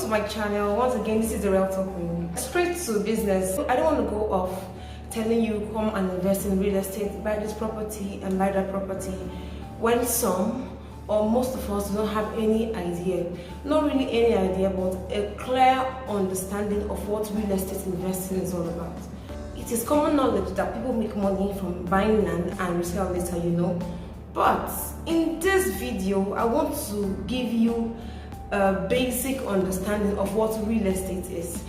my channel. Once again, this is the Realtor Queen. Straight to business. I don't want to go off telling you come and invest in real estate, buy this property and buy that property, when some or most of us don't have any idea, not really any idea, but a clear understanding of what real estate investing is all about. It is common knowledge that people make money from buying land and resell later, you know. But in this video, I want to give you a basic understanding of what real estate is.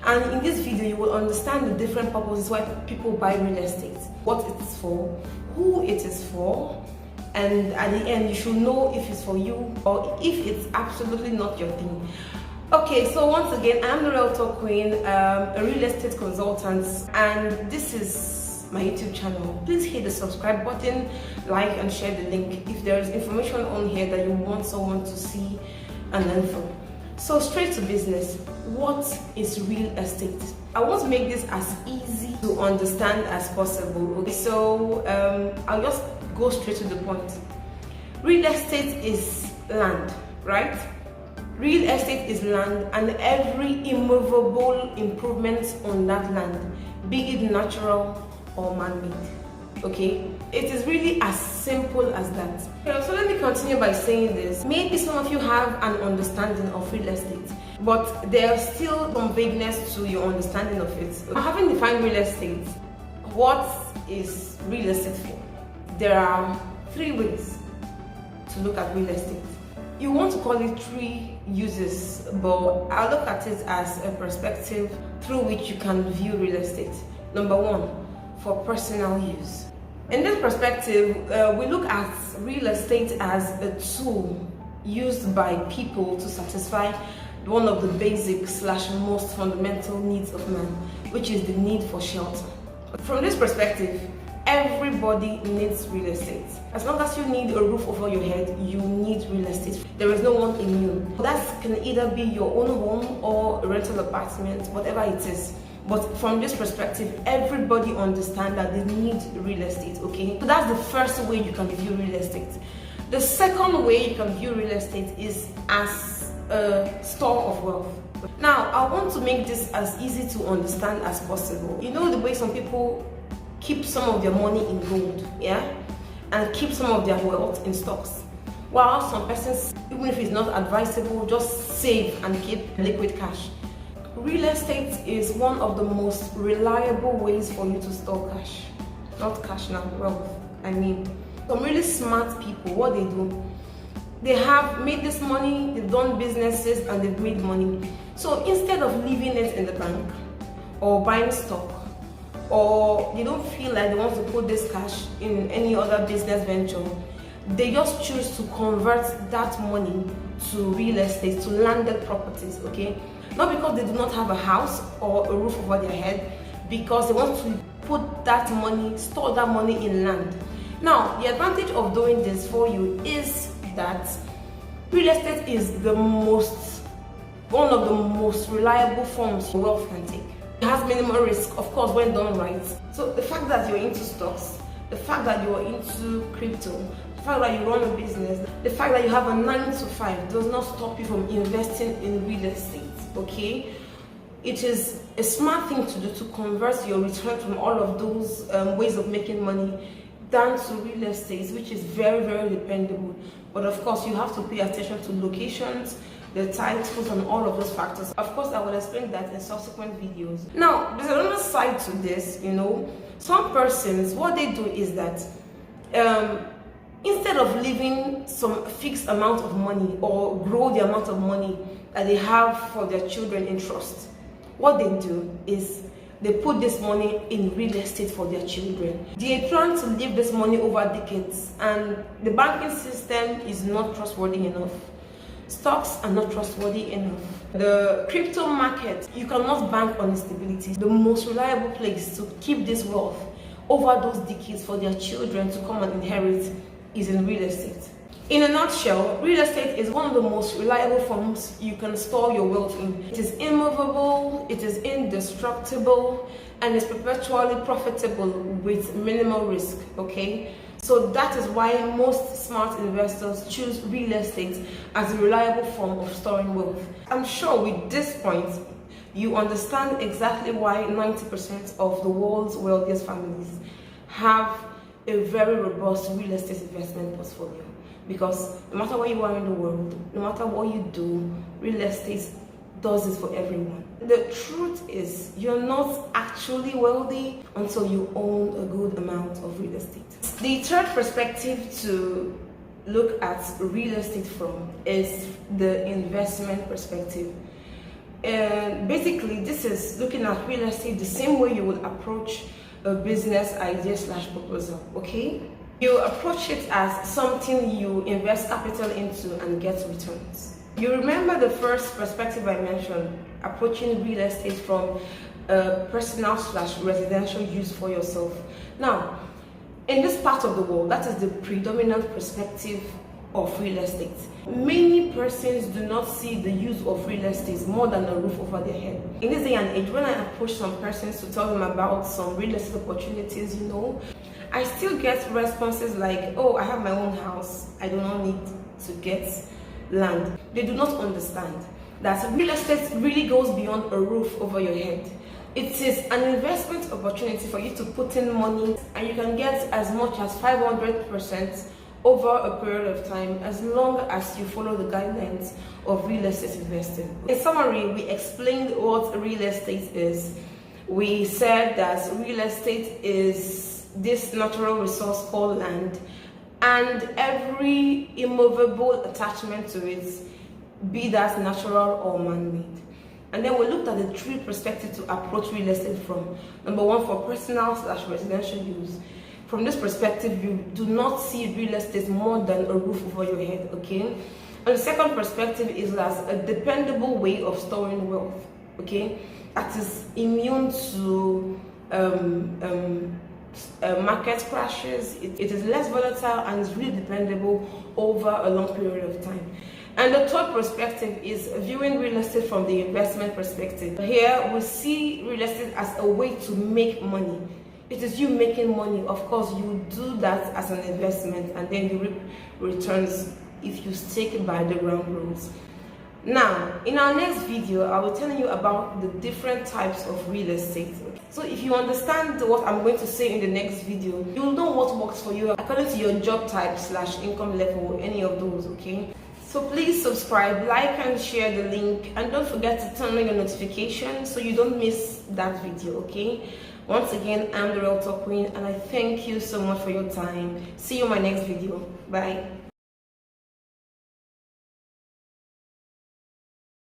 And in this video, you will understand the different purposes why people buy real estate, what it is for, who it is for, and at the end, you should know if it's for you or if it's absolutely not your thing. Okay, so once again, I'm the Realtor Queen, a real estate consultant, and this is my YouTube channel. Please hit the subscribe button, like and share the link if there is information on here that you want someone to see and learn from. So straight to business, what is real estate? I want to make this as easy to understand as possible. Okay, so I'll just go straight to the point. Real estate is land, right? Real estate is land and every immovable improvement on that land, be it natural or man-made. Okay, it is really as simple as that. Okay, so let me continue by saying this. Maybe some of you have an understanding of real estate, but there's still some vagueness to your understanding of it. Having defined real estate, what is real estate for? There are three ways to look at real estate. You want to call it three uses, but I'll look at it as a perspective through which you can view real estate. Number one, for personal use. In this perspective, we look at real estate as a tool used by people to satisfy one of the basic / most fundamental needs of man, which is the need for shelter. From this perspective, everybody needs real estate. As long as you need a roof over your head, you need real estate. There is no one immune. That can either be your own home or a rental apartment, whatever it is. But from this perspective, everybody understands that they need real estate, okay? So that's the first way you can view real estate. The second way you can view real estate is as a store of wealth. Now, I want to make this as easy to understand as possible. You know the way some people keep some of their money in gold, yeah? And keep some of their wealth in stocks. While some persons, even if it's not advisable, just save and keep liquid cash. Real estate is one of the most reliable ways for you to store cash. Not cash now, wealth. I mean, some really smart people, what they do, they have made this money, they've done businesses and they've made money. So instead of leaving it in the bank or buying stock, or they don't feel like they want to put this cash in any other business venture, they just choose to convert that money to real estate, to landed properties, okay? Not because they do not have a house or a roof over their head, because they want to put that money, store that money in land. Now, the advantage of doing this for you is that real estate is one of the most reliable forms wealth can take. It has minimal risk, of course, when done right. So the fact that you're into stocks, the fact that you're into crypto, the fact that you run a business, the fact that you have a 9 to 5 does not stop you from investing in real estate, okay? It is a smart thing to do to convert your return from all of those ways of making money down to real estate, which is very, very dependable. But of course, you have to pay attention to locations, the titles, and all of those factors. Of course, I will explain that in subsequent videos. Now, there's another side to this, you know. Some persons, what they do is that instead of leaving some fixed amount of money or grow the amount of money that they have for their children in trust, what they do is they put this money in real estate for their children. They plan to leave this money over decades, and the banking system is not trustworthy enough. Stocks are not trustworthy enough. The crypto market, you cannot bank on stability. The most reliable place to keep this wealth over those decades for their children to come and inherit is in real estate. In a nutshell, real estate is one of the most reliable forms you can store your wealth in. It is immovable, it is indestructible, and is perpetually profitable with minimal risk, okay? So that is why most smart investors choose real estate as a reliable form of storing wealth. I'm sure with this point, you understand exactly why 90% of the world's wealthiest families have a very robust real estate investment portfolio. Because no matter where you are in the world, no matter what you do, real estate does this for everyone. The truth is, you're not actually wealthy until you own a good amount of real estate. The third perspective to look at real estate from is the investment perspective. And basically, this is looking at real estate the same way you would approach a business idea / proposal, okay? You approach it as something you invest capital into and get returns. You remember the first perspective I mentioned, approaching real estate from a personal / residential use for yourself. Now, in this part of the world, that is the predominant perspective of real estate. Many persons do not see the use of real estate more than a roof over their head. In this day and age, when I approach some persons to tell them about some real estate opportunities, I still get responses like, oh, I have my own house, I do not need to get land. They do not understand that real estate really goes beyond a roof over your head. It is an investment opportunity for you to put in money, and you can get as much as 500% over a period of time as long as you follow the guidelines of real estate investing. In summary, we explained what real estate is. We said that real estate is this natural resource called land, and every immovable attachment to it, be that natural or man-made. And then we looked at the three perspectives to approach real estate from. Number one, for personal / residential use. From this perspective, you do not see real estate more than a roof over your head, okay? And the second perspective is as a dependable way of storing wealth, okay? That is immune to market crashes. It is less volatile and is really dependable over a long period of time. And the third perspective is viewing real estate from the investment perspective. Here we see real estate as a way to make money. It is you making money. Of course, you do that as an investment, and then you reap returns if you stick by the ground rules. Now, in our next video, I will tell you about the different types of real estate. So if you understand what I'm going to say in the next video, you'll know what works for you according to your job type / income level, any of those, okay? So please subscribe, like and share the link, and don't forget to turn on your notifications so you don't miss that video, okay? Once again, I'm the Realtor Queen, and I thank you so much for your time. See you in my next video. Bye.